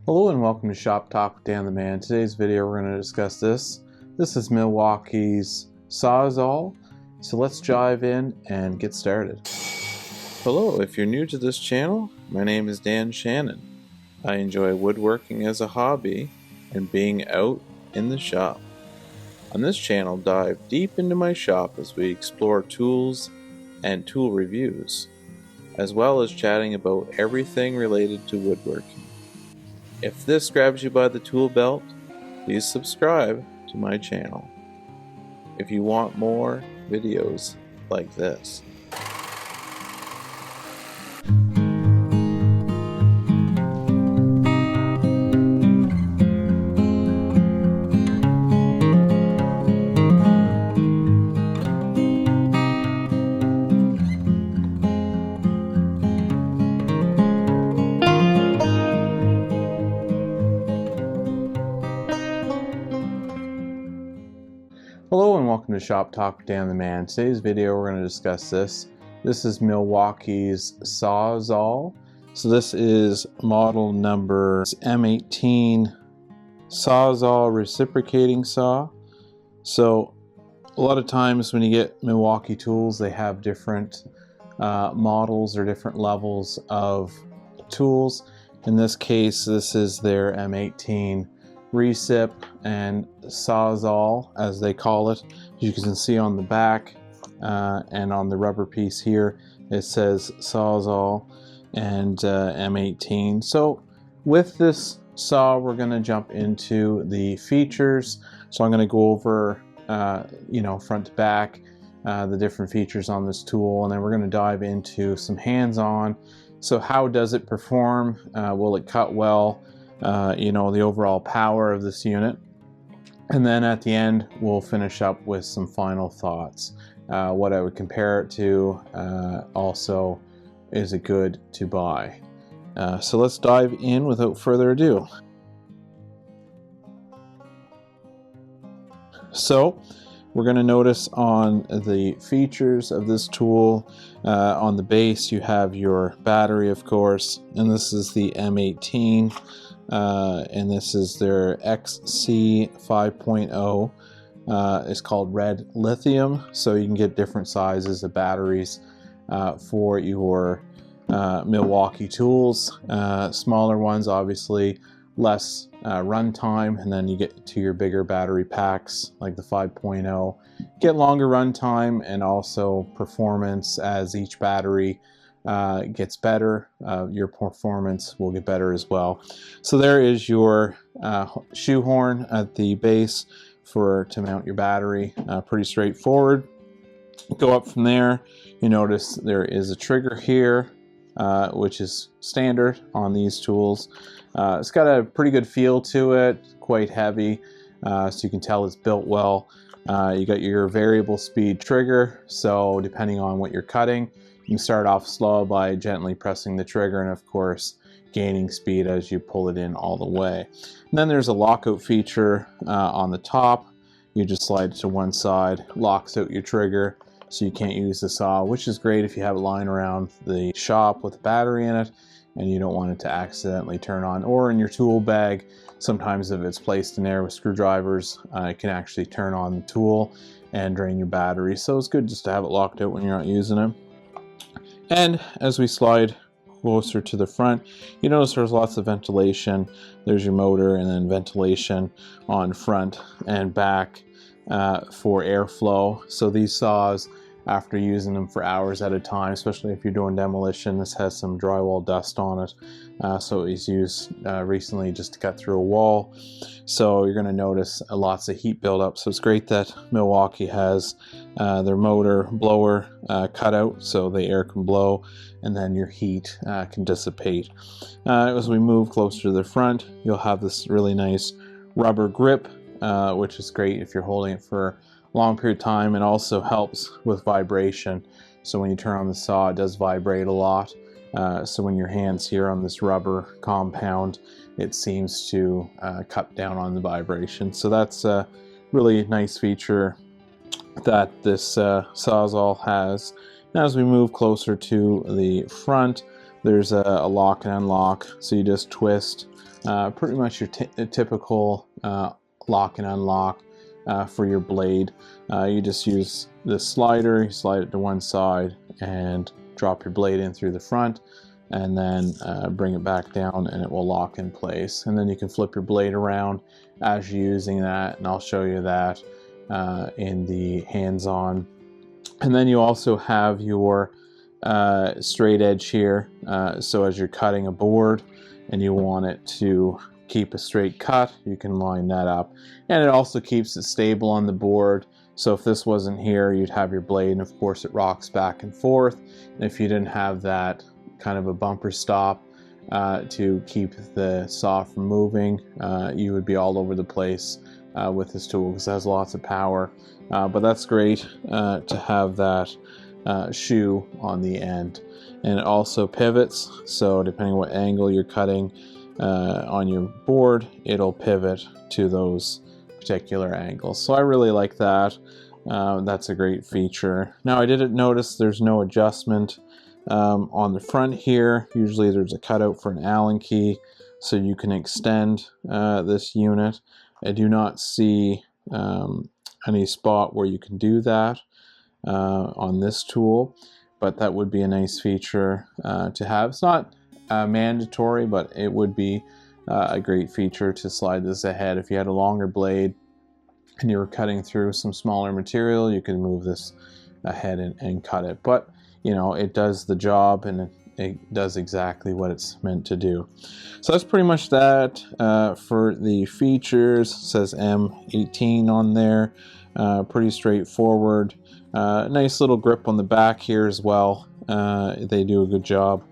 Hello and welcome to Shop Talk with Dan the Man. Today's video we're going to discuss this. This is Milwaukee's Sawzall. So let's dive in and get started. Hello, if you're new to this channel, my name is Dan Shannon. I enjoy woodworking as a hobby and being out in the shop. On this channel, dive deep into my shop as we explore tools and tool reviews, as well as chatting about everything related to woodworking. If this grabs you by the tool belt, please subscribe to my channel if you want more videos like this. Hello and welcome to Shop Talk with Dan the Man. Today's video we're going to discuss this. This is Milwaukee's Sawzall. So this is model number M18 Sawzall reciprocating saw. So a lot of times when you get Milwaukee tools, they have different models or different levels of tools. In this case, this is their M18 recip and Sawzall, as they call it. You can see on the back and on the rubber piece here it says Sawzall and M18. So with this saw we're going to jump into the features. So I'm going to go over front to back the different features on this tool, and then we're going to dive into some hands-on. So how does it perform? Will it cut well? The overall power of this unit. And then at the end, we'll finish up with some final thoughts. What I would compare it to, also, is it good to buy? So let's dive in without further ado. So we're going to notice on the features of this tool, on the base you have your battery, of course, and this is the M18. And this is their XC 5.0. It's called red lithium, so you can get different sizes of batteries for your Milwaukee tools. Smaller ones, obviously, less runtime, and then you get to your bigger battery packs like the 5.0. Get longer runtime and also performance as each battery gets better. Your performance will get better as well. So there is your shoehorn at the base to mount your battery. Pretty straightforward. Go up from there. You notice there is a trigger here, which is standard on these tools. It's got a pretty good feel to it, quite heavy, so you can tell it's built well. You got your variable speed trigger, so depending on what you're cutting, you can start off slow by gently pressing the trigger, and of course gaining speed as you pull it in all the way. And then there's a lockout feature on the top. You just slide it to one side, locks out your trigger, so you can't use the saw, which is great if you have it lying around the shop with a battery in it and you don't want it to accidentally turn on, or in your tool bag. Sometimes if it's placed in there with screwdrivers, it can actually turn on the tool and drain your battery. So it's good just to have it locked out when you're not using it. And as we slide closer to the front, you notice there's lots of ventilation. There's your motor, and then ventilation on front and back for airflow. So these saws, after using them for hours at a time, especially if you're doing demolition, this has some drywall dust on it. So it was used recently just to cut through a wall. So you're going to notice lots of heat buildup. So it's great that Milwaukee has their motor blower cut out so the air can blow and then your heat can dissipate. As we move closer to the front, you'll have this really nice rubber grip, which is great if you're holding it for a long period of time, and also helps with vibration. So when you turn on the saw, it does vibrate a lot. So when your hand's here on this rubber compound, it seems to cut down on the vibration. So that's a really nice feature that this Sawzall has. Now as we move closer to the front, there's a lock and unlock. So you just twist pretty much your typical lock and unlock for your blade. You just use this slider, you slide it to one side and drop your blade in through the front, and then bring it back down and it will lock in place. And then you can flip your blade around as you're using that, and I'll show you that in the hands-on. And then you also have your straight edge here, so as you're cutting a board and you want it to keep a straight cut, you can line that up, and it also keeps it stable on the board. So if this wasn't here, you'd have your blade, and of course it rocks back and forth, and if you didn't have that kind of a bumper stop to keep the saw from moving, you would be all over the place with this tool, because it has lots of power. But that's great to have that shoe on the end. And it also pivots, so depending what angle you're cutting on your board, it'll pivot to those particular angles. So I really like that. That's a great feature. Now I didn't notice there's no adjustment on the front here. Usually there's a cutout for an Allen key, so you can extend this unit. I do not see any spot where you can do that on this tool, but that would be a nice feature to have. It's not mandatory, but it would be a great feature to slide this ahead. If you had a longer blade and you were cutting through some smaller material, you can move this ahead and cut it. But you know, it does the job, and it does exactly what it's meant to do. So that's pretty much that for the features. It says M18 on there. Pretty straightforward. Nice little grip on the back here as well. They do a good job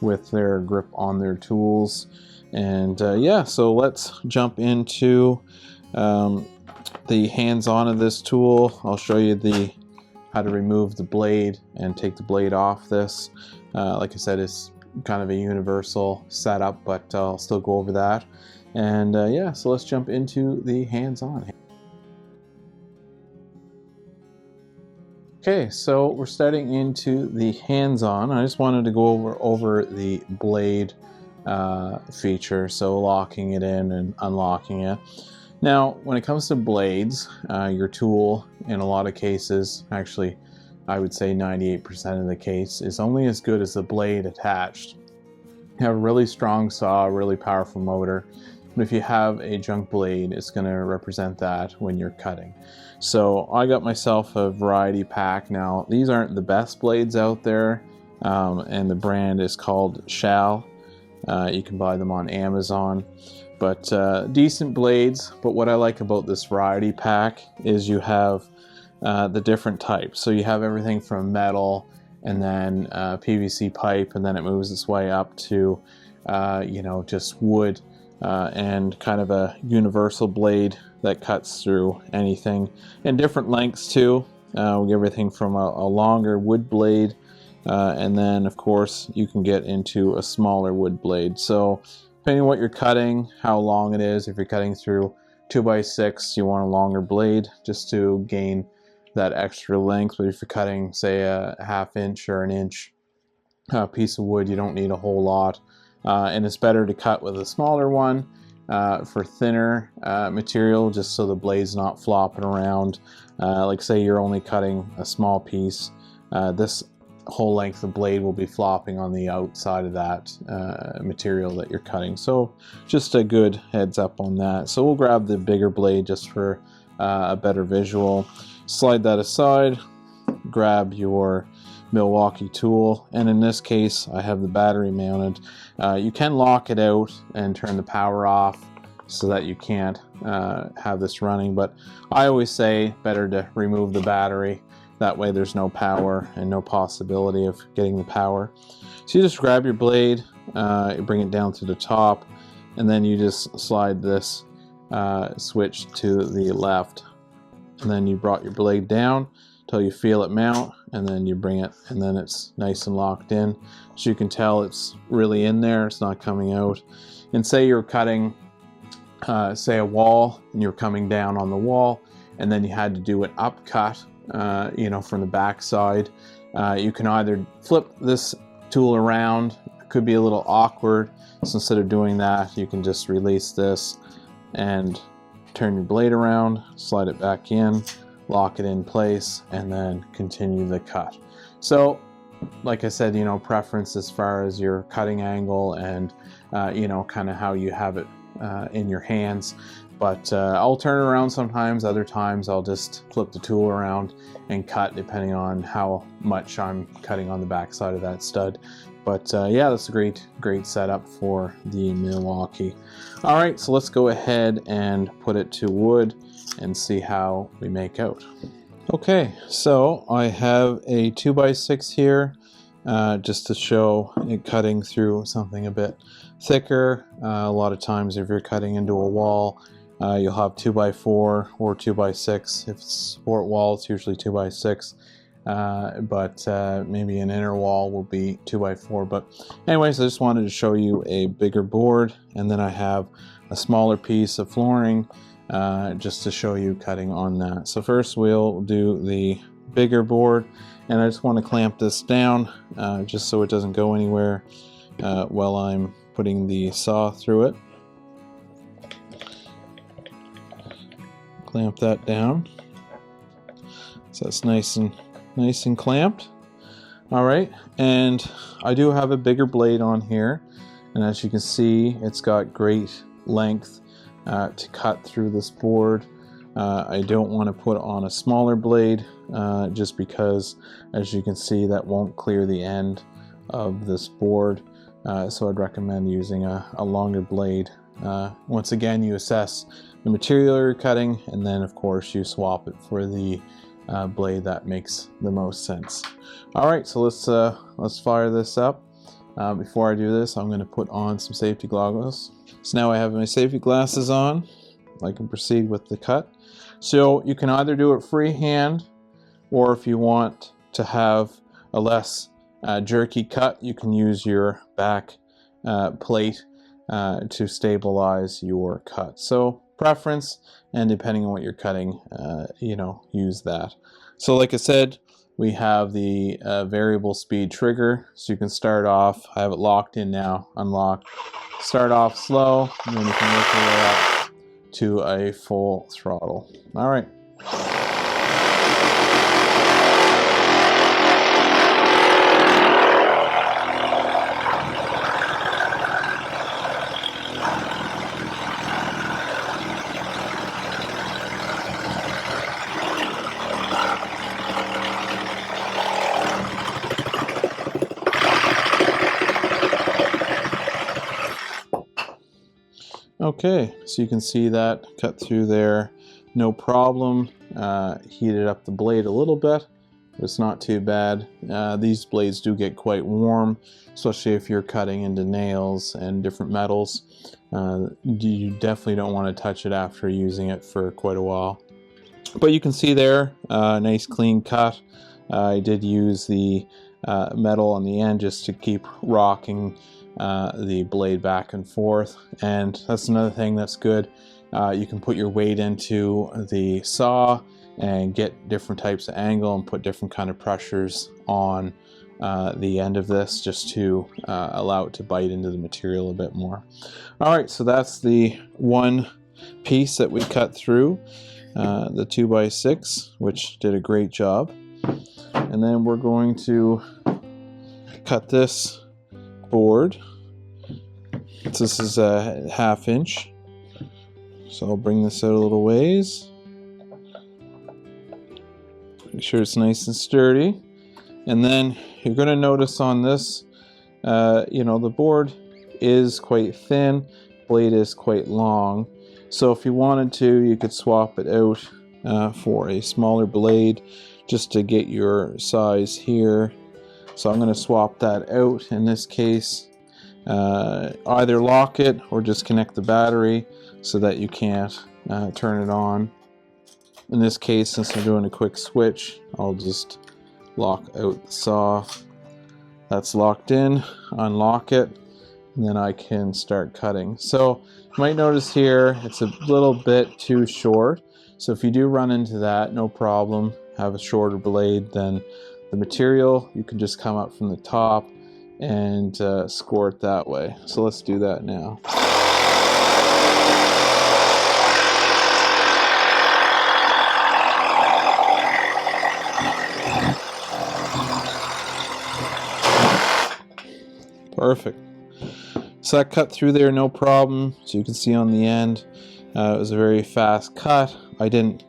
with their grip on their tools. And yeah, so let's jump into the hands-on of this tool. I'll show you how to remove the blade and take the blade off this. Like I said, it's kind of a universal setup, but I'll still go over that. And yeah, so let's jump into the hands-on. Okay, so we're starting into the hands-on. I just wanted to go over the blade feature, so locking it in and unlocking it. Now, when it comes to blades, your tool, in a lot of cases, actually, I would say 98% of the case, is only as good as the blade attached. You have a really strong saw, a really powerful motor, but if you have a junk blade, it's going to represent that when you're cutting. So I got myself a variety pack. Now, these aren't the best blades out there, and the brand is called Sawzall. You can buy them on Amazon. But decent blades. But what I like about this variety pack is you have the different types. So you have everything from metal, and then PVC pipe, and then it moves its way up to you know, just wood, and kind of a universal blade that cuts through anything, and different lengths too. We get everything from a longer wood blade, and then of course you can get into a smaller wood blade. So depending on what you're cutting, how long it is, if you're cutting through 2x6, you want a longer blade just to gain that extra length. But if you're cutting, say, a 1/2 inch or an inch piece of wood, you don't need a whole lot. And it's better to cut with a smaller one for thinner material, just so the blade's not flopping around. Like say you're only cutting a small piece, this whole length of blade will be flopping on the outside of that material that you're cutting. So just a good heads up on that. So we'll grab the bigger blade just for a better visual. Slide that aside, grab your Milwaukee tool, and in this case I have the battery mounted. You can lock it out and turn the power off so that you can't have this running, but I always say better to remove the battery. That way there's no power and no possibility of getting the power. So you just grab your blade, bring it down to the top, and then you just slide this switch to the left. And then you brought your blade down until you feel it mount, and then you bring it, and then it's nice and locked in. So you can tell it's really in there, it's not coming out. And say you're cutting, say a wall, and you're coming down on the wall, and then you had to do an upcut, you know, from the back side. You can either flip this tool around could be a little awkward. So instead of doing that, you can just release this and turn your blade around, slide it back in, lock it in place, and then continue the cut. So like I said, preference as far as your cutting angle and kind of how you have it in your hands. But I'll turn it around sometimes. Other times I'll just flip the tool around and cut, depending on how much I'm cutting on the back side of that stud. But yeah, that's a great setup for the Milwaukee. All right, so let's go ahead and put it to wood and see how we make out. Okay, so I have a 2x6 here, just to show it cutting through something a bit thicker. A lot of times if you're cutting into a wall, you'll have 2x4 or 2x6. If it's support wall, it's usually 2x6, but maybe an inner wall will be 2x4. But anyways, I just wanted to show you a bigger board, and then I have a smaller piece of flooring, just to show you cutting on that. So first we'll do the bigger board, and I just want to clamp this down just so it doesn't go anywhere while I'm putting the saw through it. Clamp that down so it's nice and clamped. All right, and I do have a bigger blade on here, and as you can see, it's got great length to cut through this board. I don't want to put on a smaller blade just because, as you can see, that won't clear the end of this board, so I'd recommend using a longer blade. Once again, you assess the material you're cutting, and then of course you swap it for the blade that makes the most sense. All right, so let's fire this up. Before I do this, I'm going to put on some safety goggles. So now I have my safety glasses on. I can proceed with the cut. So you can either do it freehand, or if you want to have a less jerky cut, you can use your back plate to stabilize your cut. So preference, and depending on what you're cutting, use that. So like I said, we have the variable speed trigger, so you can start off, I have it locked in now, unlocked. Start off slow, and then you can work your way up to a full throttle. All right. Okay, so you can see that cut through there, no problem. Heated up the blade a little bit, but it's not too bad. These blades do get quite warm, especially if you're cutting into nails and different metals. You definitely don't want to touch it after using it for quite a while. But you can see there, nice clean cut. I did use the metal on the end just to keep rocking the blade back and forth, and that's another thing that's good. You can put your weight into the saw and get different types of angle and put different kind of pressures on the end of this, just to allow it to bite into the material a bit more. All right, so that's the one piece that we cut through, the 2x6, which did a great job. And then we're going to cut this board. This is a 1/2 inch, so I'll bring this out a little ways. Make sure it's nice and sturdy. And then you're going to notice on this, the board is quite thin, blade is quite long. So if you wanted to, you could swap it out for a smaller blade just to get your size here. So I'm going to swap that out in this case. Either lock it or just connect the battery so that you can't turn it on. In this case, since I'm doing a quick switch, I'll just lock out the saw. That's locked in, unlock it, and then I can start cutting. So you might notice here it's a little bit too short. So if you do run into that, no problem. Have a shorter blade than the material. You can just come up from the top and score it that way. So let's do that now. Perfect. So that cut through there no problem. So you can see on the end, it was a very fast cut. I didn't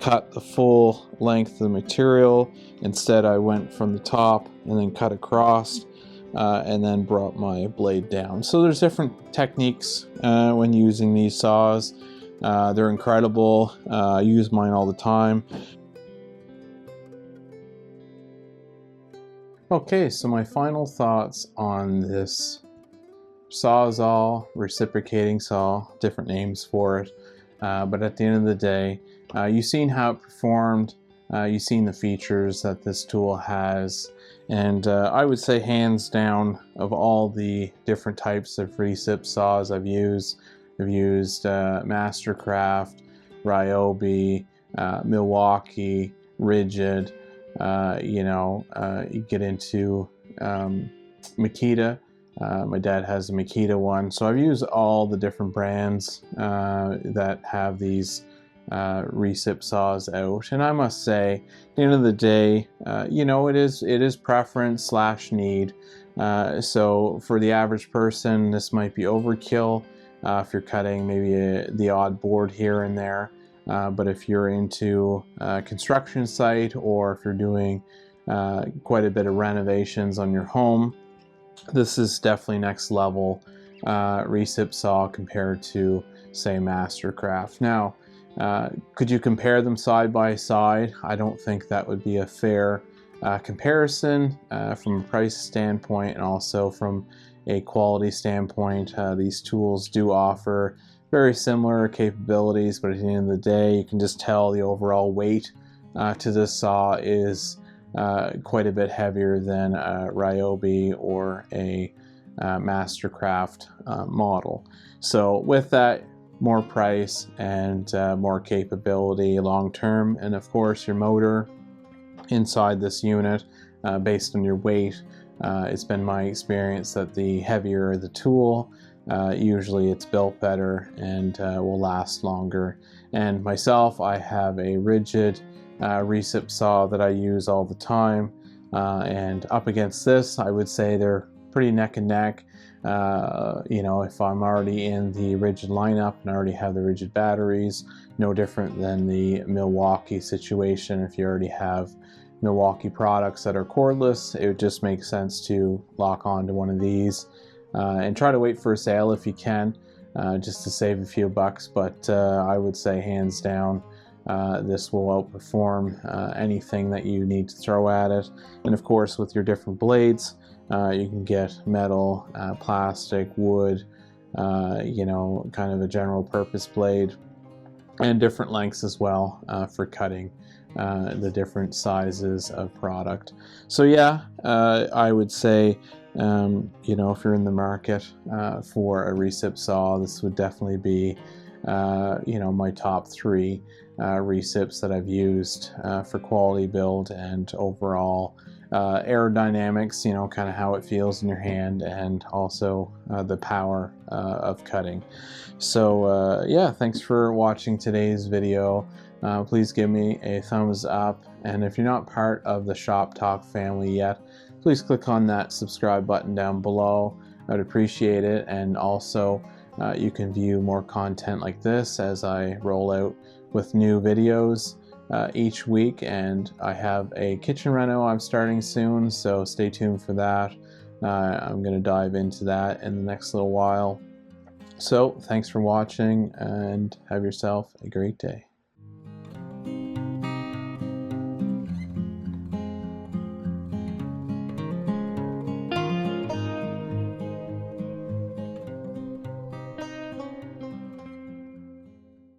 cut the full length of the material. Instead, I went from the top and then cut across and then brought my blade down. So there's different techniques when using these saws. They're incredible. I use mine all the time. Okay, so my final thoughts on this Sawzall reciprocating saw, different names for it, but at the end of the day, you've seen how it performed, you've seen the features that this tool has, and I would say hands down, of all the different types of recip saws I've used Mastercraft, Ryobi, Milwaukee, Rigid, you get into Makita. My dad has a Makita one, so I've used all the different brands that have these recip saws out, and I must say, at the end of the day, it is preference slash need. So for the average person, this might be overkill if you're cutting maybe the odd board here and there. But if you're into a construction site, or if you're doing quite a bit of renovations on your home, this is definitely next level recip saw compared to, say, Mastercraft. Now, could you compare them side by side? I don't think that would be a fair comparison from a price standpoint, and also from a quality standpoint. These tools do offer very similar capabilities, but at the end of the day, you can just tell the overall weight to this saw is quite a bit heavier than a Ryobi or a Mastercraft model. So with that, more price and more capability long term, and of course your motor inside this unit based on your weight, it's been my experience that the heavier the tool, usually it's built better and will last longer. And myself, I have a Rigid recip saw that I use all the time, and up against this, I would say they're pretty neck and neck. If I'm already in the Rigid lineup and I already have the Rigid batteries, no different than the Milwaukee situation. If you already have Milwaukee products that are cordless, it would just make sense to lock onto one of these and try to wait for a sale if you can, just to save a few bucks. But I would say hands down, this will outperform anything that you need to throw at it. And of course, with your different blades, you can get metal, plastic, wood, kind of a general purpose blade, and different lengths as well for cutting the different sizes of product. So yeah, I would say, if you're in the market for a recip saw, this would definitely be my top 3 recips that I've used for quality build and overall aerodynamics, kind of how it feels in your hand, and also the power of cutting. So yeah, thanks for watching today's video. Please give me a thumbs up, and if you're not part of the Shop Talk family yet, please click on that subscribe button down below. I'd appreciate it. And also you can view more content like this as I roll out with new videos each week, and I have a kitchen reno I'm starting soon, so stay tuned for that. I'm going to dive into that in the next little while. So thanks for watching, and have yourself a great day.